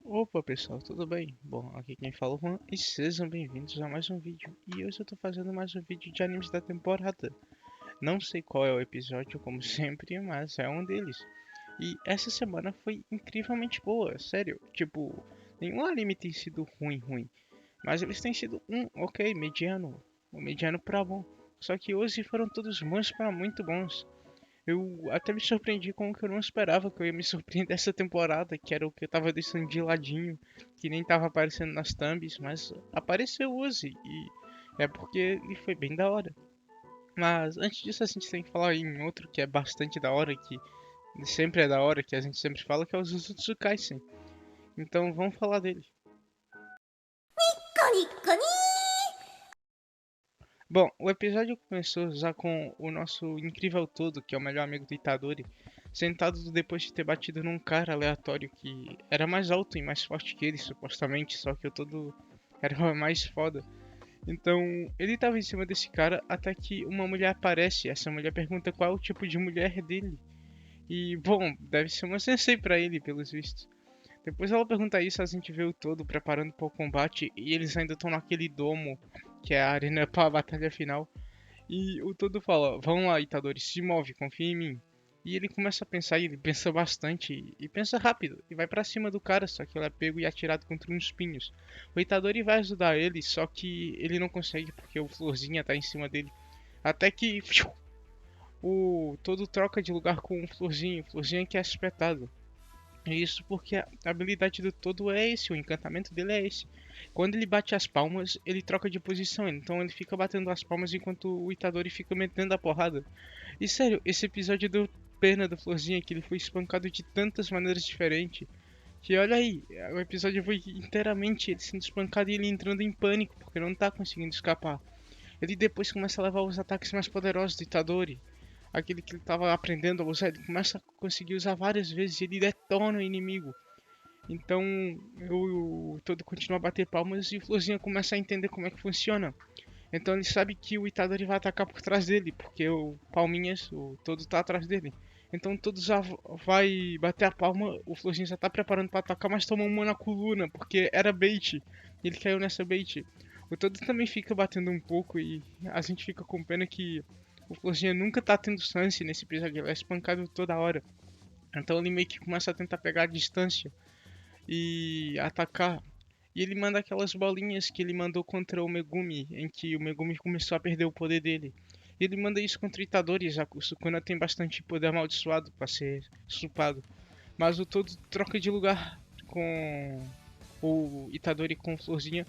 Opa pessoal, tudo bem? Bom, aqui quem fala é o Juan e sejam bem-vindos a mais um vídeo. E hoje eu tô fazendo mais um vídeo de animes da temporada. Não sei qual é o episódio, como sempre, mas é um deles. E essa semana foi incrivelmente boa, sério. Tipo, nenhum anime tem sido ruim, mas eles têm sido ok, mediano. Um mediano pra bom. Só que hoje foram todos bons pra muito bons. Eu até me surpreendi com o que eu não esperava que eu ia me surpreender essa temporada, que era o que eu tava deixando de ladinho, que nem tava aparecendo nas thumbs, mas apareceu hoje e é porque ele foi bem da hora. Mas antes disso a gente tem que falar em outro que é bastante da hora, que sempre é da hora, que a gente sempre fala, que é o Jujutsu Kaisen. Então vamos falar dele. ニッコニ Bom, o episódio começou já com o nosso incrível todo, que é o melhor amigo do Itadori, sentado depois de ter batido num cara aleatório que era mais alto e mais forte que ele, supostamente, só que o todo era mais foda. Então, ele tava em cima desse cara até que uma mulher aparece. Essa mulher pergunta qual é o tipo de mulher dele. E, bom, deve ser uma sensei pra ele, pelos vistos. Depois ela pergunta isso, a gente vê o todo preparando para o combate e eles ainda estão naquele domo, que é a arena para a batalha final. E o todo fala: Vamos lá, Itadori, se move, confia em mim. E ele começa a pensar, e ele pensa bastante, e pensa rápido, e vai pra cima do cara, só que ele é pego e atirado contra uns espinhos. O Itadori vai ajudar ele, só que ele não consegue porque o Florzinha tá em cima dele. Até que o todo troca de lugar com o Florzinha que é espetado. Isso porque a habilidade do todo é esse, o encantamento dele é esse. Quando ele bate as palmas, ele troca de posição, então ele fica batendo as palmas enquanto o Itadori fica metendo a porrada. E sério, esse episódio deu pena do Florzinha, que ele foi espancado de tantas maneiras diferentes. Que olha aí, o episódio foi inteiramente ele sendo espancado e ele entrando em pânico, porque não tá conseguindo escapar. Ele depois começa a levar os ataques mais poderosos do Itadori, aquele que ele estava aprendendo a usar, ele começa a conseguir usar várias vezes e ele detona o inimigo. Então o todo continua a bater palmas e o Florzinha começa a entender como é que funciona. Então ele sabe que o Itadori vai atacar por trás dele, porque o Palminhas, o todo tá atrás dele. Então todo já vai bater a palma, o Florzinha já tá preparando para atacar, mas toma uma na coluna, porque era bait. Ele caiu nessa bait. O todo também fica batendo um pouco e a gente fica com pena que o Florzinha nunca tá tendo chance nesse episódio, ele é espancado toda hora. Então ele meio que começa a tentar pegar a distância e atacar. E ele manda aquelas bolinhas que ele mandou contra o Megumi, em que o Megumi começou a perder o poder dele. E ele manda isso contra o Itadori, já que o Sukuna tem bastante poder amaldiçoado para ser supado. Mas o todo troca de lugar com o Itadori com Florzinha.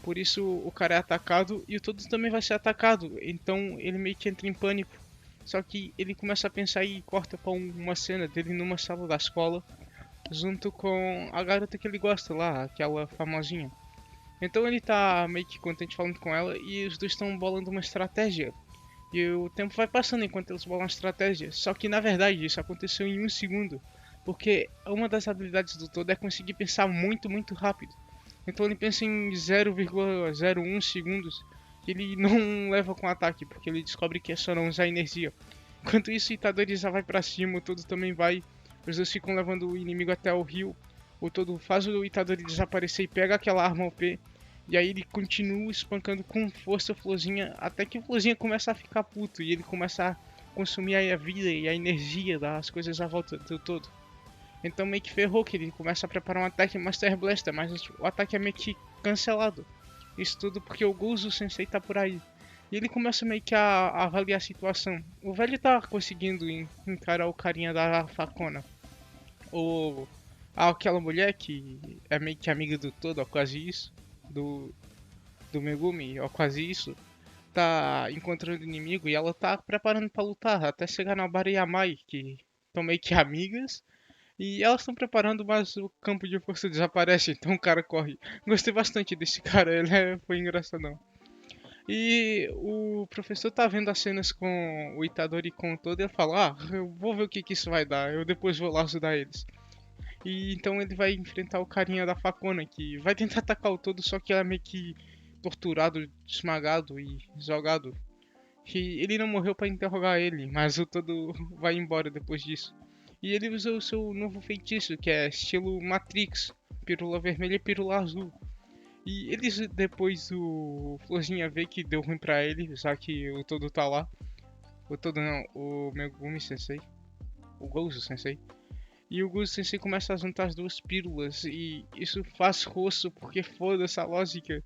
Por isso o cara é atacado e o todo também vai ser atacado. Então ele meio que entra em pânico. Só que ele começa a pensar e corta para uma cena dele numa sala da escola junto com a garota que ele gosta lá, aquela famosinha. Então ele tá meio que contente falando com ela e os dois estão bolando uma estratégia. E o tempo vai passando enquanto eles bolam a estratégia. Só que na verdade isso aconteceu em um segundo. Porque uma das habilidades do todo é conseguir pensar muito rápido. Então ele pensa em 0,01 segundos. Que ele não leva com ataque, porque ele descobre que é só não usar energia. Enquanto isso, Itadori já vai pra cima, o todo também vai. Os dois ficam levando o inimigo até o rio. O todo faz o Itadori desaparecer e pega aquela arma OP. E aí ele continua espancando com força o Florzinha, até que o Florzinha começa a ficar puto e ele começa a consumir a vida e a energia das coisas à volta do todo. Então meio que ferrou que ele começa a preparar um ataque Master Blaster, mas o ataque é meio que cancelado. Isso tudo porque o Gozu Sensei tá por aí. E ele começa meio que a avaliar a situação. O velho tá conseguindo encarar o carinha da facona. Ou aquela mulher que é meio que amiga do todo, ou quase isso. Do, do Megumi, ou quase isso. Tá encontrando inimigo e ela tá preparando pra lutar. Até chegar na Barayamai, que estão meio que amigas. E elas estão preparando, mas o campo de força desaparece, então o cara corre. Gostei bastante desse cara, foi engraçadão. E o professor tá vendo as cenas com o Itadori com o todo e ele fala: Ah, eu vou ver o que isso vai dar, eu depois vou lá ajudar eles. E então ele vai enfrentar o carinha da facona que vai tentar atacar o todo, só que ela é meio que torturado, esmagado e jogado. E ele não morreu para interrogar ele, mas o todo vai embora depois disso. E ele usa o seu novo feitiço, que é estilo Matrix, pílula vermelha e pílula azul. E eles, depois o Florzinha vê que deu ruim pra ele, já que o Todo tá lá. O Todo não, o Megumi Sensei. O Gozo Sensei. E o Gozo Sensei começa a juntar as duas pílulas. E isso faz rosto, porque foda essa lógica.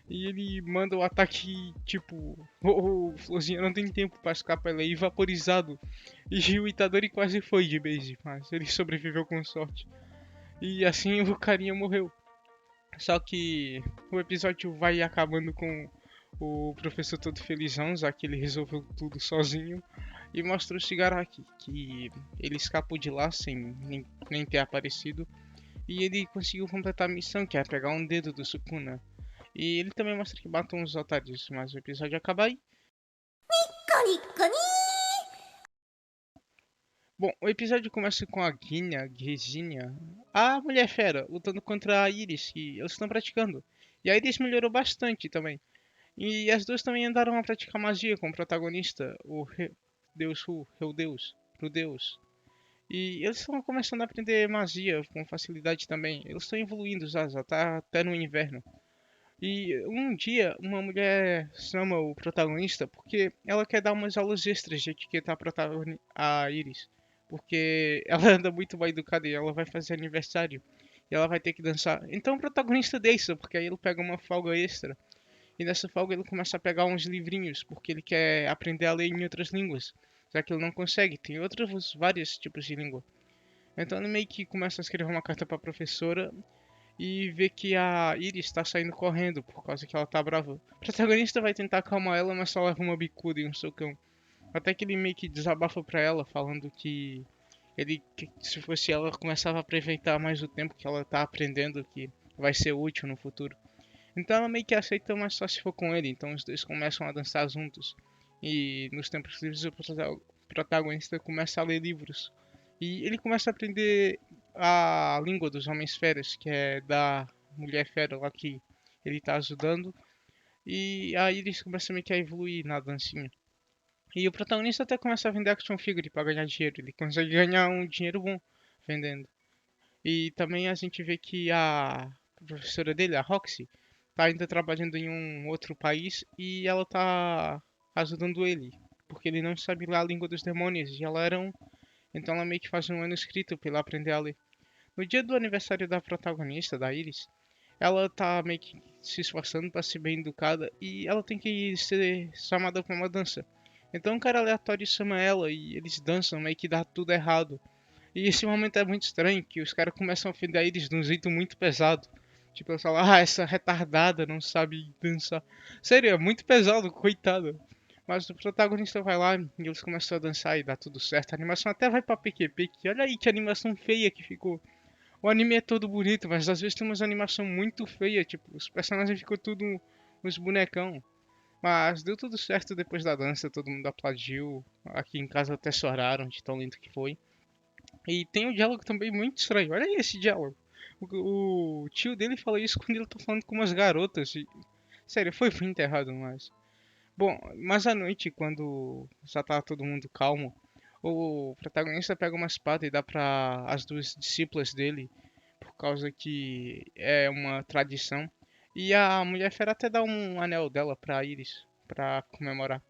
E ele manda o ataque, tipo, o Florzinha não tem tempo pra escapar, ele é vaporizado. E o Itadori quase foi de base, mas ele sobreviveu com sorte. E assim o carinha morreu. Só que o episódio vai acabando com o professor todo felizão, já que ele resolveu tudo sozinho. E mostra o Shigaraki, que ele escapou de lá sem nem ter aparecido. E ele conseguiu completar a missão, que é pegar um dedo do Sukuna. E ele também mostra que matam os otários, mas o episódio acaba aí. Bom, o episódio começa com a Guizinha, a mulher fera, lutando contra a Iris, que eles estão praticando. E a Iris melhorou bastante também. E as duas também andaram a praticar magia com o protagonista, o Deus Ru, Rudeus. E eles estão começando a aprender magia com facilidade também. Eles estão evoluindo já tá até no inverno. E um dia uma mulher chama o protagonista porque ela quer dar umas aulas extras de etiquetar a Iris. Porque ela anda muito mal educada e ela vai fazer aniversário. E ela vai ter que dançar. Então o protagonista deixa, porque aí ele pega uma folga extra. E nessa folga ele começa a pegar uns livrinhos, porque ele quer aprender a ler em outras línguas. Já que ele não consegue, tem outros vários tipos de língua. Então ele meio que começa a escrever uma carta para a professora e vê que a Iris está saindo correndo por causa que ela tá brava. O protagonista vai tentar acalmar ela, mas só leva uma bicuda e um socão. Até que ele meio que desabafa pra ela, falando que se fosse ela, começava a aproveitar mais o tempo que ela tá aprendendo, que vai ser útil no futuro. Então ela meio que aceita, mas só se for com ele. Então os dois começam a dançar juntos. E nos tempos livres o protagonista começa a ler livros. E ele começa a aprender a língua dos homens feras, que é da mulher fera lá que ele tá ajudando. E aí eles começam meio que a evoluir na dancinha. E o protagonista até começa a vender action figure para ganhar dinheiro. Ele consegue ganhar um dinheiro bom vendendo. E também a gente vê que a professora dele, a Roxy, tá ainda trabalhando em um outro país e ela tá ajudando ele. Porque ele não sabe ler a língua dos demônios e ela era um. Então ela meio que faz um manuscrito para ele aprender a ler. No dia do aniversário da protagonista, da Iris, ela tá meio que se esforçando para ser bem educada e ela tem que ser chamada para uma dança. Então um cara aleatório chama ela e eles dançam, meio que dá tudo errado. E esse momento é muito estranho, que os caras começam a ofender eles de um jeito muito pesado. Tipo, eles falam, essa retardada não sabe dançar. Sério, é muito pesado, coitada. Mas o protagonista vai lá e eles começam a dançar e dá tudo certo. A animação até vai pra PQP, que olha aí que animação feia que ficou. O anime é todo bonito, mas às vezes tem umas animação muito feia, tipo, os personagens ficam tudo uns bonecão. Mas deu tudo certo depois da dança, todo mundo aplaudiu. Aqui em casa até choraram de tão lindo que foi. E tem um diálogo também muito estranho. Olha aí esse diálogo. O tio dele fala isso quando ele tá falando com umas garotas. E, sério, foi muito errado, mas. Bom, mas à noite, quando já tá todo mundo calmo, o protagonista pega uma espada e dá pra as duas discípulas dele, por causa que é uma tradição. E a mulher fera até dá um anel dela pra Iris, pra comemorar.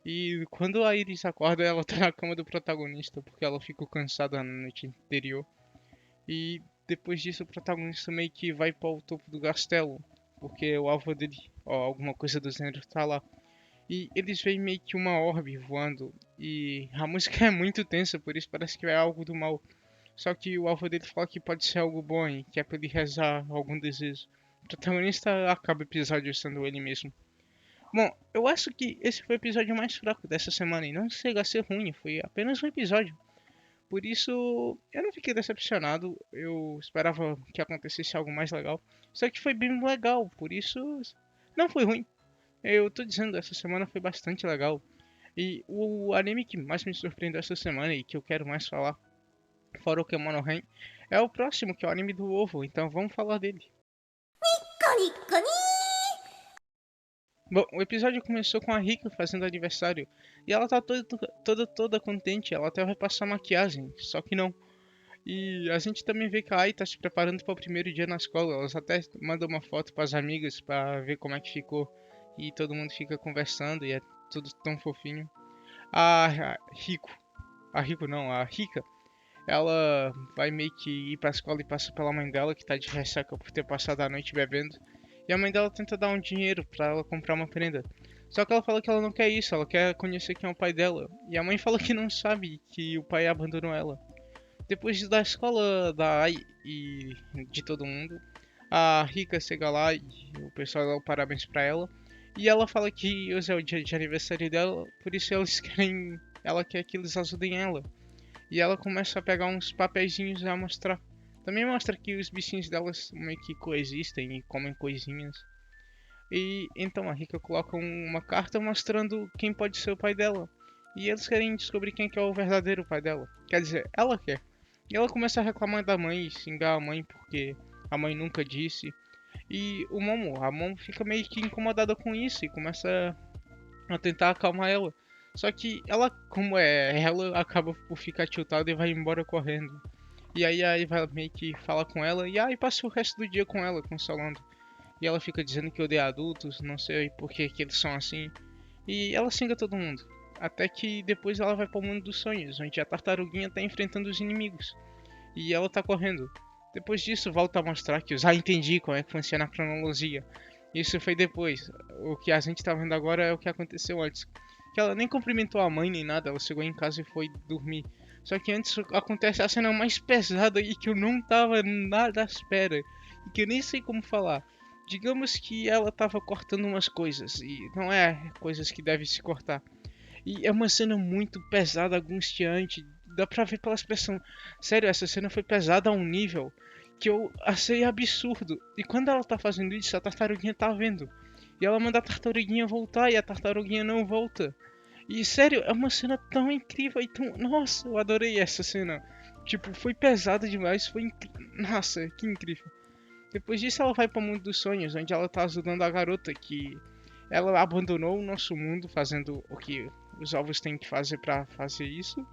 E quando a Iris acorda, ela tá na cama do protagonista, porque ela ficou cansada na noite anterior. E depois disso, o protagonista meio que vai para o topo do castelo, porque o alvo dele, ó, alguma coisa do gênero, tá lá. E eles veem meio que uma orbe voando. E a música é muito tensa, por isso parece que é algo do mal. Só que o alvo dele fala que pode ser algo bom, e que é pra ele rezar algum desejo. O protagonista acaba o episódio sendo ele mesmo. Bom, eu acho que esse foi o episódio mais fraco dessa semana e não chega a ser ruim, foi apenas um episódio. Por isso, eu não fiquei decepcionado, eu esperava que acontecesse algo mais legal. Só que foi bem legal, por isso não foi ruim. Eu tô dizendo, essa semana foi bastante legal. E o anime que mais me surpreendeu essa semana e que eu quero mais falar, fora o Kemono Ren, é o próximo, que é o anime do ovo, então vamos falar dele. Bom, o episódio começou com a Rika fazendo aniversário e ela tá toda contente, ela até vai passar maquiagem, só que não. E a gente também vê que a Ai tá se preparando para o primeiro dia na escola. Elas até mandam uma foto para as amigas para ver como é que ficou. E todo mundo fica conversando e é tudo tão fofinho. A Rico, a Rico não, a Rika, ela vai meio que ir pra escola e passa pela mãe dela, que tá de ressaca por ter passado a noite bebendo. E a mãe dela tenta dar um dinheiro pra ela comprar uma prenda. Só que ela fala que ela não quer isso, ela quer conhecer quem é o pai dela. E a mãe fala que não sabe que o pai abandonou ela. Depois da escola da Ai e de todo mundo, a Rika chega lá e o pessoal dá o parabéns pra ela. E ela fala que hoje é o dia de aniversário dela, por isso eles querem. Ela quer que eles ajudem ela. E ela começa a pegar uns papeizinhos a mostrar. Também mostra que os bichinhos delas meio que coexistem e comem coisinhas. E então a Rika coloca uma carta mostrando quem pode ser o pai dela. E eles querem descobrir quem que é o verdadeiro pai dela. Quer dizer, ela quer. E ela começa a reclamar da mãe, xingar a mãe porque a mãe nunca disse. E a Momo fica meio que incomodada com isso e começa a tentar acalmar ela. Só que ela, como é ela, acaba por ficar tiltada e vai embora correndo. E aí a Eva meio que fala com ela e aí passa o resto do dia com ela, consolando. E ela fica dizendo que odeia adultos, não sei por que eles são assim. E ela xinga todo mundo. Até que depois ela vai para o mundo dos sonhos, onde a tartaruguinha tá enfrentando os inimigos. E ela tá correndo. Depois disso, volta a mostrar que eu entendi como é que funciona a cronologia. Isso foi depois. O que a gente tá vendo agora é o que aconteceu antes. Que ela nem cumprimentou a mãe nem nada, ela chegou em casa e foi dormir. Só que antes acontece a cena mais pesada e que eu não tava nada à espera. E que eu nem sei como falar. Digamos que ela tava cortando umas coisas. E não é coisas que devem se cortar. E é uma cena muito pesada, angustiante. Dá pra ver pela expressão. Sério, essa cena foi pesada a um nível que eu achei absurdo. E quando ela tá fazendo isso, a tartaruguinha tá vendo. E ela manda a tartaruguinha voltar e a tartaruguinha não volta. E sério, é uma cena tão incrível e tão. Nossa, eu adorei essa cena. Tipo, foi pesada demais, foi Nossa, que incrível. Depois disso, ela vai para o mundo dos sonhos, onde ela tá ajudando a garota que ela abandonou o nosso mundo, fazendo o que os ovos têm que fazer para fazer isso.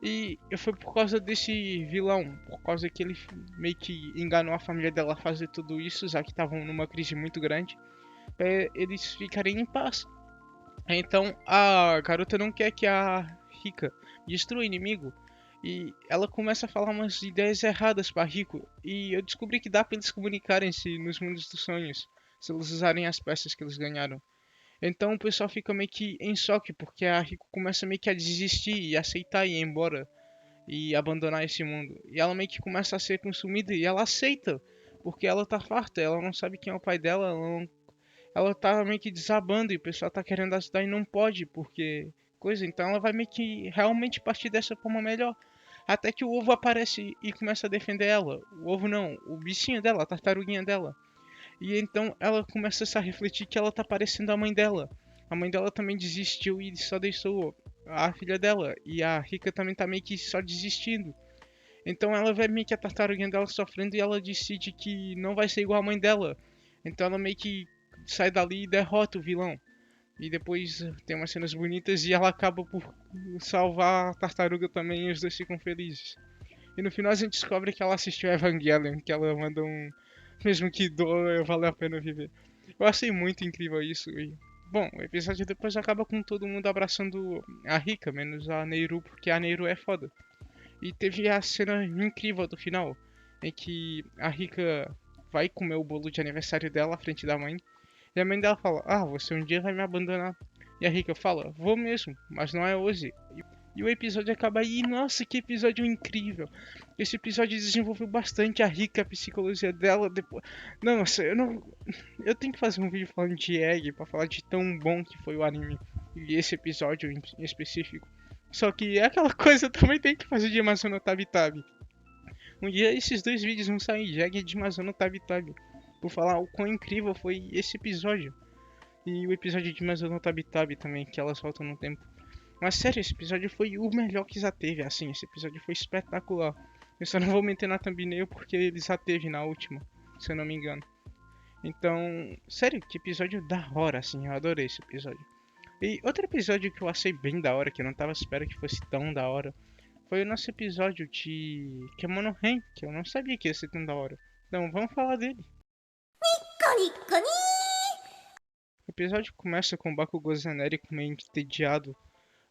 E foi por causa desse vilão, por causa que ele meio que enganou a família dela a fazer tudo isso, já que estavam numa crise muito grande, para eles ficarem em paz. Então a garota não quer que a Rika destrua o inimigo. E ela começa a falar umas ideias erradas para Rico. E eu descobri que dá para eles comunicarem-se nos mundos dos sonhos, se eles usarem as peças que eles ganharam. Então o pessoal fica meio que em choque, porque a Rico começa meio que a desistir e aceitar ir embora e abandonar esse mundo. E ela meio que começa a ser consumida e ela aceita, porque ela tá farta, ela não sabe quem é o pai dela, ela tá meio que desabando e o pessoal tá querendo ajudar e não pode, porque coisa, então ela vai meio que realmente partir dessa forma melhor. Até que o ovo aparece e começa a defender ela. O ovo não, o bichinho dela, a tartaruguinha dela. E então ela começa a se refletir que ela tá parecendo a mãe dela. A mãe dela também desistiu e só deixou a filha dela. E a Rika também tá meio que só desistindo. Então ela vê meio que a tartaruguinha dela sofrendo e ela decide que não vai ser igual a mãe dela. Então ela meio que sai dali e derrota o vilão. E depois tem umas cenas bonitas e ela acaba por salvar a tartaruga também e os dois ficam felizes. E no final a gente descobre que ela assistiu Evangelion, que ela manda um. Mesmo que doa, vale a pena viver. Eu achei muito incrível isso. E... Bom, o episódio depois acaba com todo mundo abraçando a Rika, menos a Neiru, porque a Neiru é foda. E teve a cena incrível do final, em que a Rika vai comer o bolo de aniversário dela à frente da mãe. E a mãe dela fala: Ah, você um dia vai me abandonar. E a Rika fala: Vou mesmo, mas não é hoje. E o episódio acaba aí. Nossa, que episódio incrível! Esse episódio desenvolveu bastante a Rika, a psicologia dela. Depois, nossa, eu não. Eu tenho que fazer um vídeo falando de Egg pra falar de tão bom que foi o anime. E esse episódio em específico. Só que é aquela coisa, eu também tenho que fazer de Amazono Tabi Tabi. Um dia esses dois vídeos vão sair, Jag e de Amazono Tabi Tabi. Por falar o quão incrível foi esse episódio. E o episódio de Amazono Tabi Tabi também, que elas voltam no tempo. Mas sério, esse episódio foi o melhor que já teve, assim, esse episódio foi espetacular. Eu só não vou meter na thumbnail porque ele já teve na última, se eu não me engano. Então, sério, que episódio da hora, assim, eu adorei esse episódio. E outro episódio que eu achei bem da hora, que eu não tava esperando que fosse tão da hora, foi o nosso episódio de Kemono Ren, que eu não sabia que ia ser tão da hora. Então vamos falar dele. O episódio começa com o Bakugou genérico meio entediado,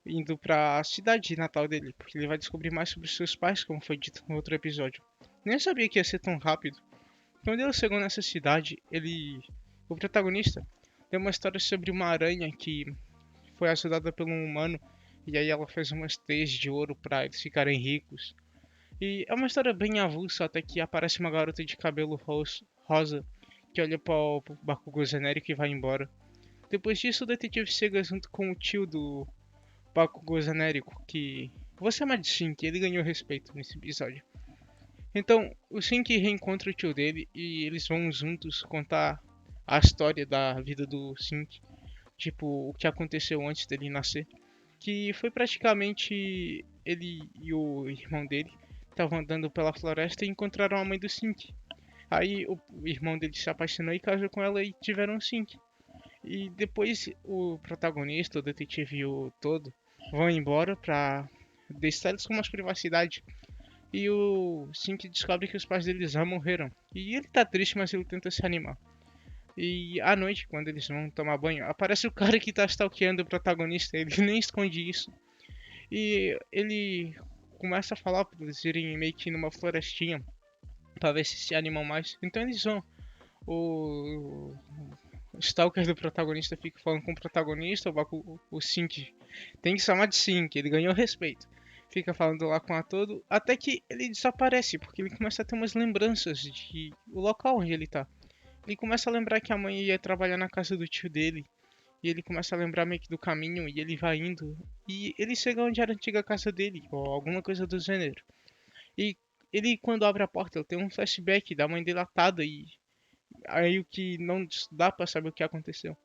indo pra cidade natal dele, porque ele vai descobrir mais sobre seus pais, como foi dito no outro episódio. Nem sabia que ia ser tão rápido. Quando ele chegou nessa cidade, o protagonista, tem uma história sobre uma aranha que foi ajudada por um humano, e aí ela fez umas teias de ouro para eles ficarem ricos. E é uma história bem avulsa, até que aparece uma garota de cabelo rosa, que olha para o Bakugou genérico e vai embora. Depois disso, o detetive chega junto com o tio do Bakugou genérico, que vou chamar de Shink, ele ganhou respeito nesse episódio. Então, o Shink reencontra o tio dele e eles vão juntos contar a história da vida do Shink, tipo, o que aconteceu antes dele nascer. Que foi praticamente ele e o irmão dele estavam andando pela floresta e encontraram a mãe do Shink. Aí o irmão dele se apaixonou e casou com ela e tiveram um Shink. E depois o protagonista, o detetive e o todo vão embora pra deixar eles com mais privacidade. E o Shink descobre que os pais deles já morreram. E ele tá triste, mas ele tenta se animar. E à noite, quando eles vão tomar banho, aparece o cara que tá stalkeando o protagonista. Ele nem esconde isso. E ele começa a falar pra eles irem meio que numa florestinha pra ver se animam mais. Então eles vão. O stalker do protagonista fica falando com o protagonista, o Sink. Tem que chamar de Sink, ele ganhou respeito. Fica falando lá com a todo, até que ele desaparece, porque ele começa a ter umas lembranças de o local onde ele tá. Ele começa a lembrar que a mãe ia trabalhar na casa do tio dele. E ele começa a lembrar meio que do caminho e ele vai indo. E ele chega onde era a antiga casa dele, ou alguma coisa do gênero. E ele, quando abre a porta, ele tem um flashback da mãe dele atada e aí o que não dá pra saber o que aconteceu.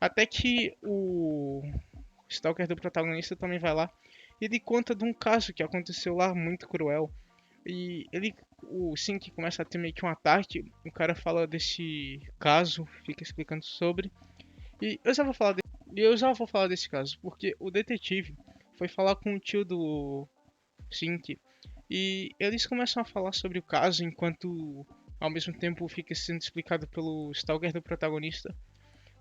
Até que o stalker do protagonista também vai lá. E ele conta de um caso que aconteceu lá muito cruel. E o Sink começa a ter meio que um ataque. O cara fala desse caso, fica explicando sobre. E eu já vou falar desse caso, porque o detetive foi falar com o tio do Sink. E eles começam a falar sobre o caso enquanto ao mesmo tempo fica sendo explicado pelo stalker do protagonista.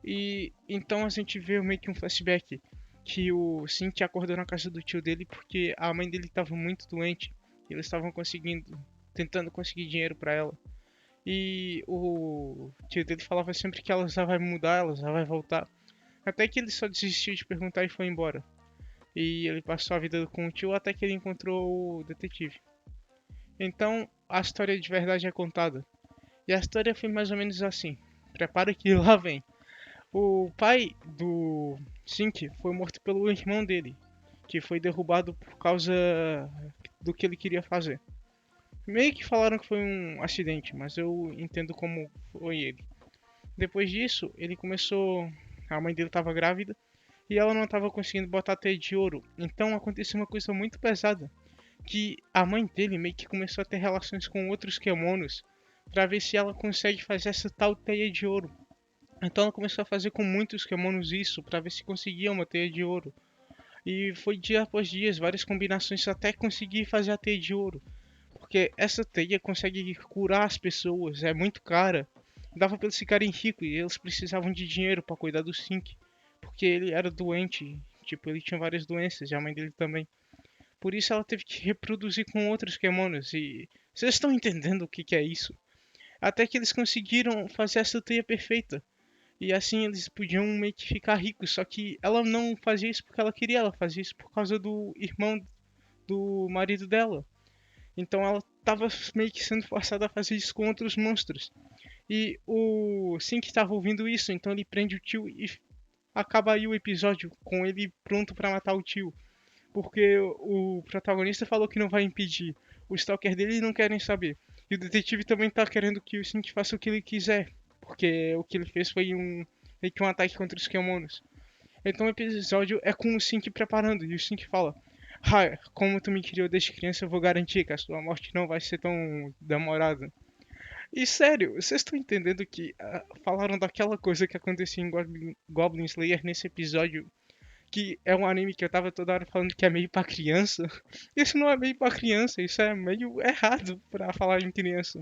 E então a gente vê meio que um flashback que o Sink acordou na casa do tio dele porque a mãe dele estava muito doente. E eles estavam tentando conseguir dinheiro para ela. E o tio dele falava sempre que ela já vai mudar, ela já vai voltar. Até que ele só desistiu de perguntar e foi embora. E ele passou a vida com o tio até que ele encontrou o detetive. Então a história de verdade é contada. E a história foi mais ou menos assim. Prepara que lá vem. O pai do Sink foi morto pelo irmão dele, que foi derrubado por causa do que ele queria fazer. Meio que falaram que foi um acidente, mas eu entendo como foi ele. Depois disso, ele começou. A mãe dele estava grávida e ela não estava conseguindo botar a teia de ouro. Então aconteceu uma coisa muito pesada, que a mãe dele meio que começou a ter relações com outros Kemonos para ver se ela consegue fazer essa tal teia de ouro. Então ela começou a fazer com muitos Kemonos isso para ver se conseguia uma teia de ouro. E foi dia após dia, várias combinações até conseguir fazer a teia de ouro. Porque essa teia consegue curar as pessoas, é muito cara. Dava para eles ficarem ricos e eles precisavam de dinheiro para cuidar do Sink. Porque ele era doente, tipo, ele tinha várias doenças e a mãe dele também. Por isso ela teve que reproduzir com outros Kemonos e vocês estão entendendo o que, que é isso? Até que eles conseguiram fazer essa teia perfeita. E assim eles podiam meio que ficar ricos. Só que ela não fazia isso porque ela queria, ela fazia isso por causa do irmão do marido dela. Então ela estava meio que sendo forçada a fazer isso com outros monstros. E o Sink estava ouvindo isso, então ele prende o tio e acaba aí o episódio com ele pronto para matar o tio. Porque o protagonista falou que não vai impedir. O stalker dele não querem saber. E o detetive também tá querendo que o Sink faça o que ele quiser. Porque o que ele fez foi meio que um ataque contra os Kemonos. Então o episódio é com o Sink preparando. E o Sink fala: Ah, como tu me criou desde criança, eu vou garantir que a sua morte não vai ser tão demorada. E sério, vocês estão entendendo que falaram daquela coisa que acontecia em Goblin Slayer nesse episódio? que é um anime que eu tava toda hora falando que é meio pra criança. Isso não é meio pra criança, isso é meio errado pra falar em criança.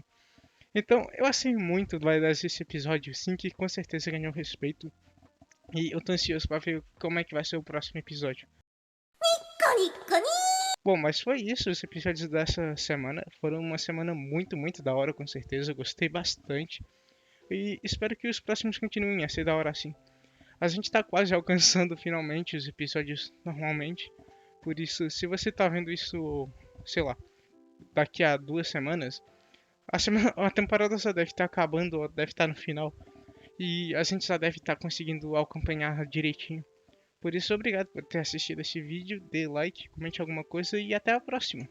Então, eu achei muito desse episódio, sim, que com certeza ganhou respeito. E eu tô ansioso pra ver como é que vai ser o próximo episódio. Bom, mas foi isso, os episódios dessa semana. Foram uma semana muito, muito da hora, com certeza. Eu gostei bastante. E espero que os próximos continuem a ser da hora assim. A gente tá quase alcançando finalmente os episódios normalmente. Por isso, se você tá vendo isso, sei lá, daqui a 2 semanas, a temporada só deve estar acabando ou deve estar no final. E a gente já deve estar conseguindo acompanhar direitinho. Por isso, obrigado por ter assistido esse vídeo, dê like, comente alguma coisa e até a próxima.